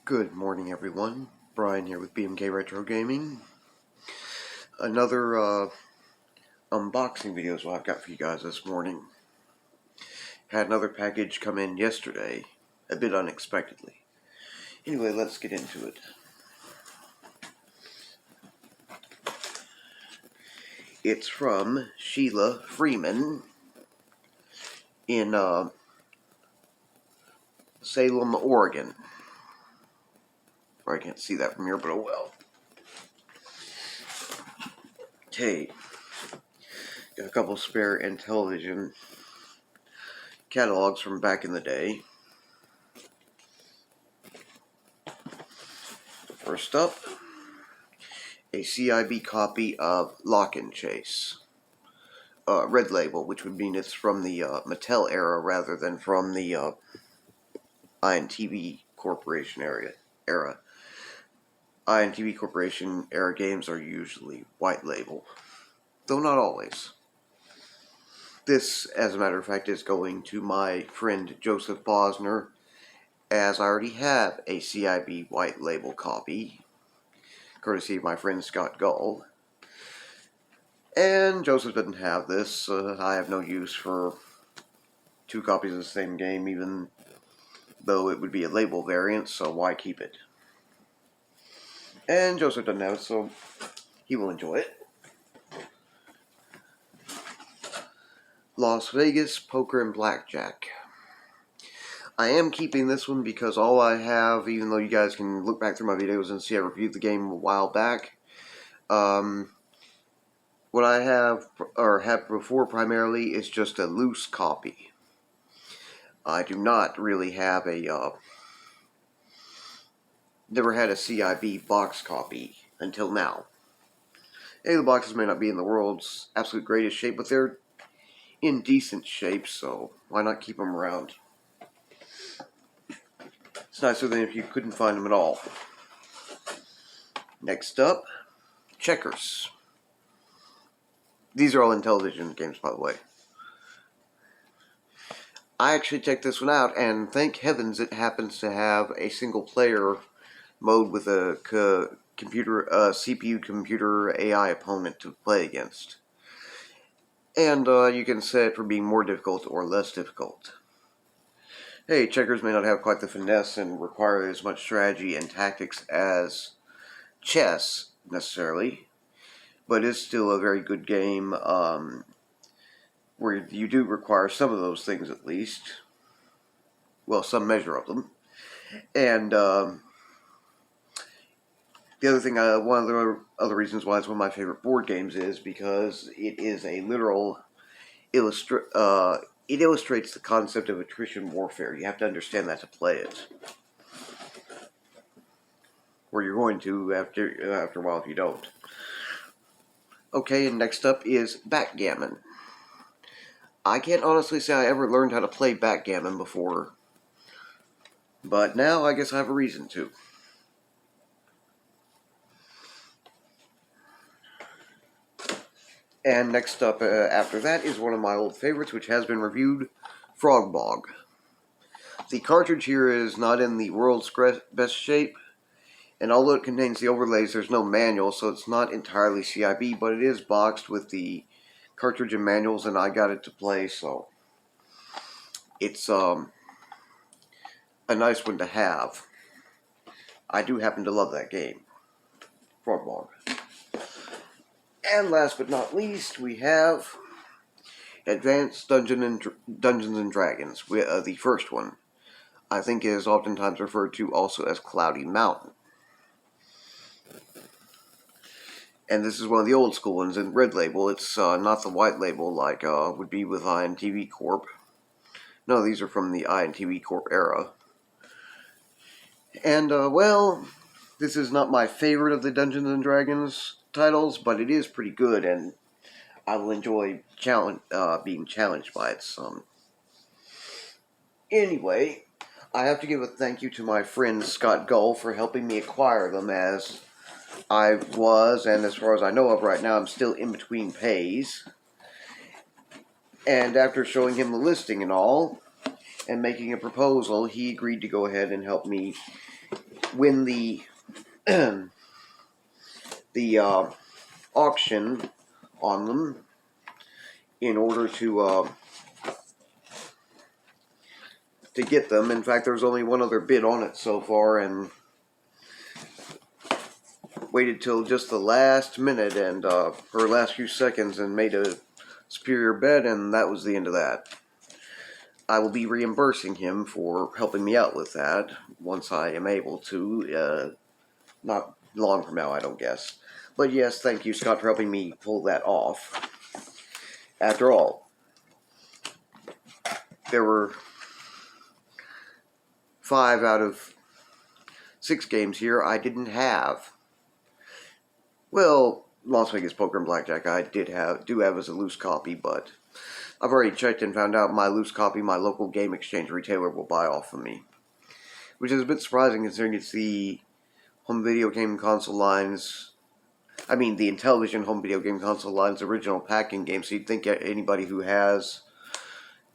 Good morning, everyone. Brian here with BMK Retro Gaming. Another unboxing video is what I've got for you guys this morning. Had another package come in yesterday, a bit unexpectedly. Anyway, let's get into it. It's from Sheila Freeman in Salem, Oregon. I can't see that from here, but oh well. Okay, got a couple spare Intellivision catalogs from back in the day. First up, a CIB copy of Lock and Chase. Red label, which would mean it's from the Mattel era rather than from the INTV Corporation era. INTV Corporation era games are usually white label, though not always. This, as a matter of fact, is going to my friend Joseph Bosner, as I already have a CIB white label copy, courtesy of my friend Scott Gull. And Joseph doesn't have this. I have no use for two copies of the same game, even though it would be a label variant, so why keep it? And Joseph doesn't have it, so he will enjoy it. Las Vegas Poker and Blackjack. I am keeping this one because all I have, even though you guys can look back through my videos and see I reviewed the game a while back, what I have, or have before primarily, is just a loose copy. I do not really have a, never had a CIB box copy until now. The boxes may not be in the world's absolute greatest shape, but they're in decent shape, so why not keep them around? It's nicer than if you couldn't find them at all. Next up, Checkers. These are all Intellivision games, by the way. I actually checked this one out, and thank heavens it happens to have a single-player mode with a CPU computer AI opponent to play against. And you can set it for being more difficult or less difficult. Hey, Checkers may not have quite the finesse and require as much strategy and tactics as chess, necessarily, but it's still a very good game, where you do require some of those things at least. Well, some measure of them. And the other thing, one of the other reasons why it's one of my favorite board games is because it is a literal it illustrates the concept of attrition warfare. You have to understand that to play it. Or you're going to after a while if you don't. Okay, and next up is Backgammon. I can't honestly say I ever learned how to play Backgammon before, but now I guess I have a reason to. And next up after that is one of my old favorites, which has been reviewed, Frog Bog. The cartridge here is not in the world's best shape, and although it contains the overlays, there's no manual, so it's not entirely CIB, but it is boxed with the cartridge and manuals, and I got it to play, so it's a nice one to have. I do happen to love that game, Frog Bog. And last but not least, we have Advanced Dungeons and Dragons. The first one, I think, is oftentimes referred to also as Cloudy Mountain. And this is one of the old school ones in red label. It's not the white label like would be with INTV Corp. No, these are from the INTV Corp era. And, well, this is not my favorite of the Dungeons and Dragons titles, but it is pretty good, and I will enjoy being challenged by it some. Anyway, I have to give a thank you to my friend Scott Gull for helping me acquire them, as I was, and as far as I know of right now, I'm still in between pays. And after showing him the listing and all, and making a proposal, he agreed to go ahead and help me win the the auction on them in order to get them. In fact, there's only one other bid on it so far, and waited till just the last minute and or last few seconds and made a superior bet, and that was the end of that. I will be reimbursing him for helping me out with that once I am able to. Not long from now, I don't guess. But yes, thank you, Scott, for helping me pull that off. After all, there were 5 out of 6 games here I didn't have. Well, Las Vegas Poker and Blackjack I do have as a loose copy, but I've already checked and found out my loose copy my local game exchange retailer will buy off of me. Which is a bit surprising considering it's the home video game console lines, the Intellivision home video game console line's original packing game, so you'd think anybody who has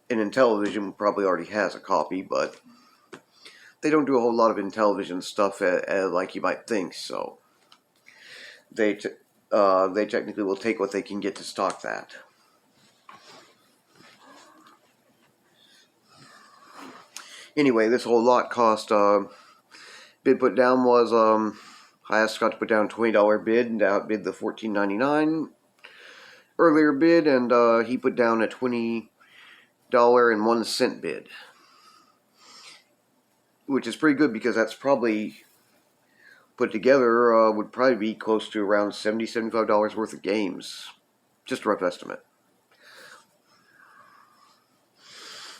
an Intellivision probably already has a copy, but they don't do a whole lot of Intellivision stuff like you might think, so they technically will take what they can get to stock that. Anyway, this whole lot cost, bid put down was, I asked Scott to put down a $20 bid and outbid the $14.99 earlier bid, and he put down a $20.01 bid. Which is pretty good because that's probably, put together, would probably be close to around $70, $75 worth of games. Just a rough estimate.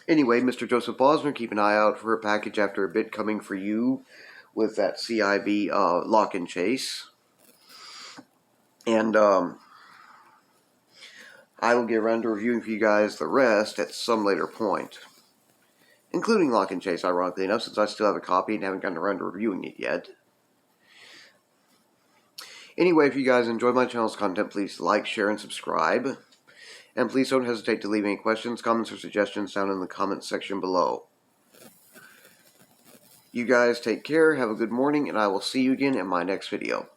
Anyway, Mr. Joseph Bosner, keep an eye out for a package after a bit coming for you with that CIB lock and chase. And I will get around to reviewing for you guys the rest at some later point. Including lock and chase, ironically enough, since I still have a copy and haven't gotten around to reviewing it yet. Anyway, if you guys enjoy my channel's content, please like, share, and subscribe. And please don't hesitate to leave any questions, comments, or suggestions down in the comments section below. You guys take care, have a good morning, and I will see you again in my next video.